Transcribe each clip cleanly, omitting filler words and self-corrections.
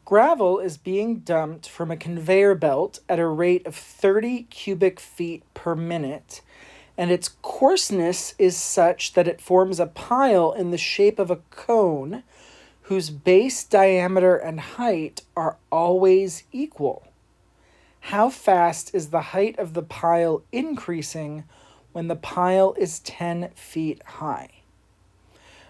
Gravel is being dumped from a conveyor belt at a rate of 30 cubic feet per minute, and its coarseness is such that it forms a pile in the shape of a cone whose base diameter and height are always equal. How fast is the height of the pile increasing when the pile is 10 feet high?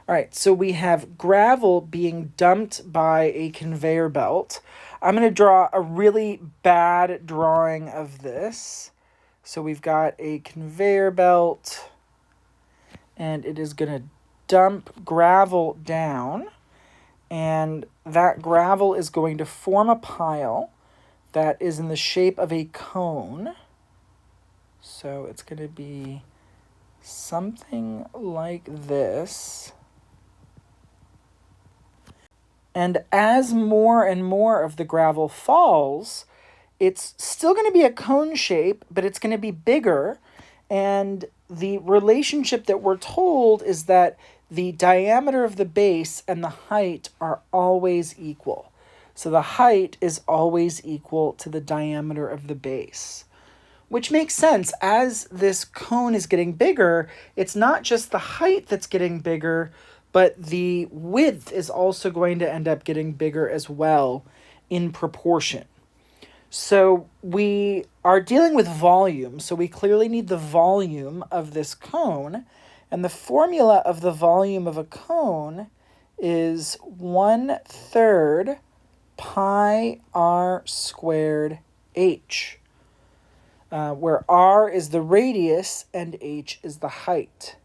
All right, so we have gravel being dumped by a conveyor belt. I'm going to draw a really bad drawing of this. So we've got a conveyor belt, and it is going to dump gravel down, and that gravel is going to form a pile that is in the shape of a cone. So it's going to be something like this. And as more and more of the gravel falls, it's still going to be a cone shape, but it's going to be bigger. And the relationship that we're told is that the diameter of the base and the height are always equal. So the height is always equal to the diameter of the base, which makes sense. As this cone is getting bigger, it's not just the height that's getting bigger, but the width is also going to end up getting bigger as well in proportion. So we are dealing with volume, so we clearly need the volume of this cone, and the formula of the volume of a cone is 1/3 pi r squared h, where r is the radius and h is the height.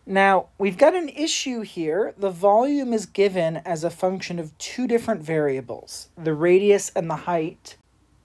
Now, we've got an issue here. The volume is given as a function of two different variables, the radius and the height.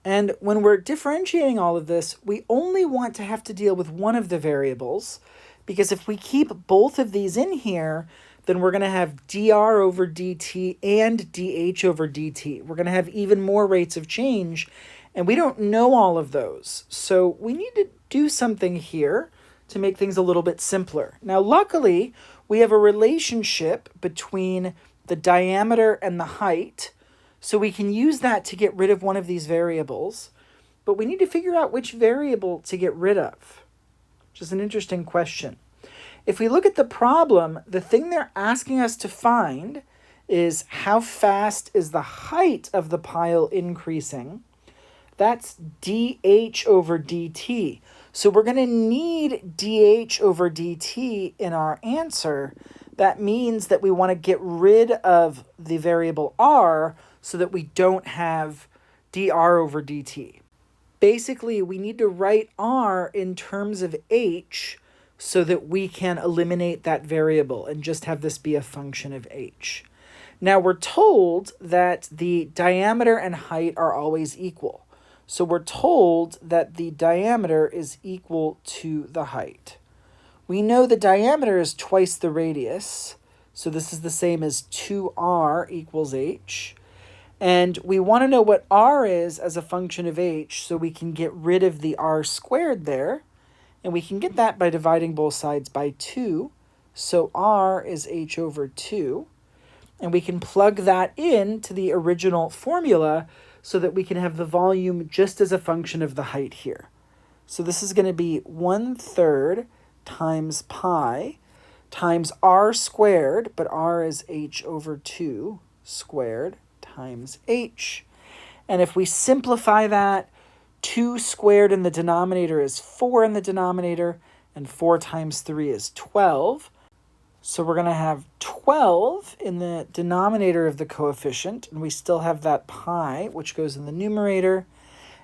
And when we're differentiating all of this, we only want to have to deal with one of the variables, because if we keep both of these in here, then we're going to have dr over dt and dh over dt. We're going to have even more rates of change, and we don't know all of those. So we need to do something here to make things a little bit simpler. Now, luckily, we have a relationship between the diameter and the height, so we can use that to get rid of one of these variables, but we need to figure out which variable to get rid of, which is an interesting question. If we look at the problem, the thing they're asking us to find is how fast is the height of the pile increasing. That's dh over dt. So we're going to need dh over dt in our answer. That means that we want to get rid of the variable r so that we don't have dr over dt. Basically, we need to write r in terms of h so that we can eliminate that variable and just have this be a function of h. Now we're told that the diameter and height are always equal. So we're told that the diameter is equal to the height. We know the diameter is twice the radius, so this is the same as 2r equals h. And we want to know what r is as a function of h, so we can get rid of the r squared there. And we can get that by dividing both sides by 2. So r is h over 2. And we can plug that in to the original formula so that we can have the volume just as a function of the height here. So this is going to be 1/3 times pi times r squared, but r is h over 2 squared times h. And if we simplify that, 2 squared in the denominator is 4 in the denominator, and 4 times 3 is 12. So we're going to have 12 in the denominator of the coefficient, and we still have that pi, which goes in the numerator.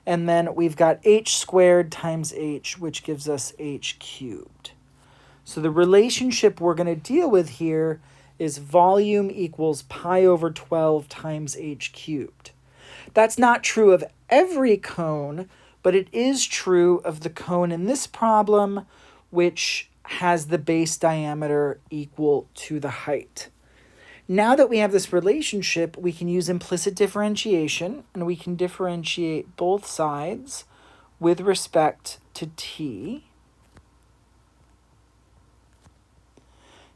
And then we've got h squared times h, which gives us h cubed. So the relationship we're going to deal with here is volume equals pi over 12 times h cubed. That's not true of every cone, but it is true of the cone in this problem, which has the base diameter equal to the height. Now that we have this relationship, we can use implicit differentiation, and we can differentiate both sides with respect to t.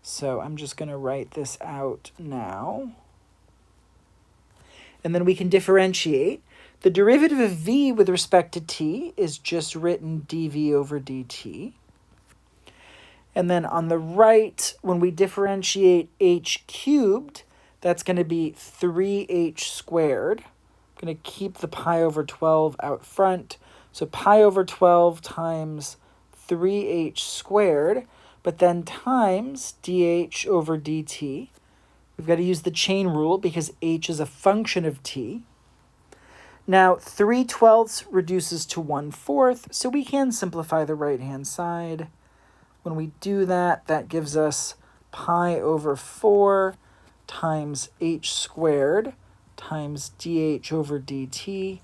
So I'm just going to write this out now. And then we can differentiate. The derivative of v with respect to t is just written dv over dt. And then on the right, when we differentiate h cubed, that's going to be 3h squared. I'm going to keep the pi over 12 out front. So pi over 12 times 3h squared, but then times dh over dt. We've got to use the chain rule because h is a function of t. Now, 3/12 reduces to 1/4, so we can simplify the right-hand side. When we do that, that gives us pi over 4 times h squared times dh over dt.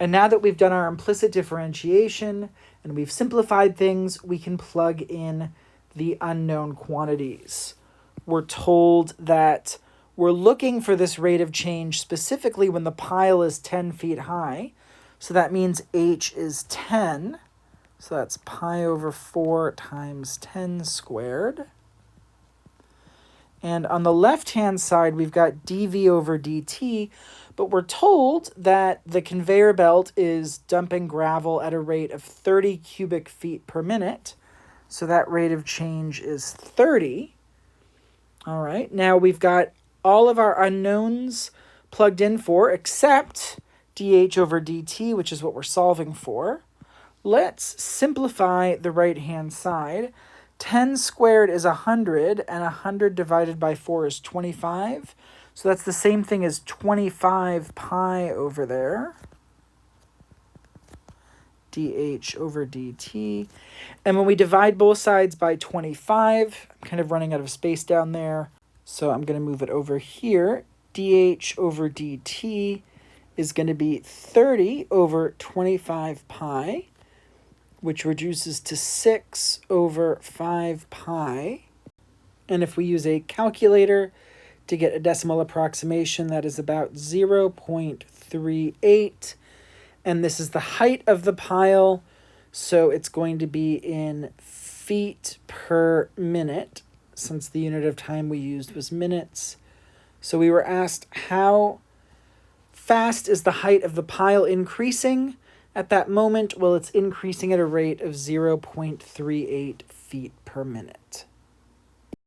And now that we've done our implicit differentiation and we've simplified things, we can plug in the unknown quantities. We're told that we're looking for this rate of change specifically when the pile is 10 feet high. So that means h is 10. So that's pi over 4 times 10 squared. And on the left-hand side, we've got dv over dt, but we're told that the conveyor belt is dumping gravel at a rate of 30 cubic feet per minute. So that rate of change is 30. All right, now we've got all of our unknowns plugged in for, except dh over dt, which is what we're solving for. Let's simplify the right-hand side. 10 squared is 100, and 100 divided by 4 is 25. So that's the same thing as 25 pi over there. dh over dt. And when we divide both sides by 25, I'm kind of running out of space down there, so I'm going to move it over here. dh over dt is going to be 30 over 25 pi, which reduces to 6 over 5 pi. And if we use a calculator to get a decimal approximation, that is about 0.38. And this is the height of the pile, so it's going to be in feet per minute, since the unit of time we used was minutes. So we were asked, how fast is the height of the pile increasing? At that moment, well, it's increasing at a rate of 0.38 feet per minute.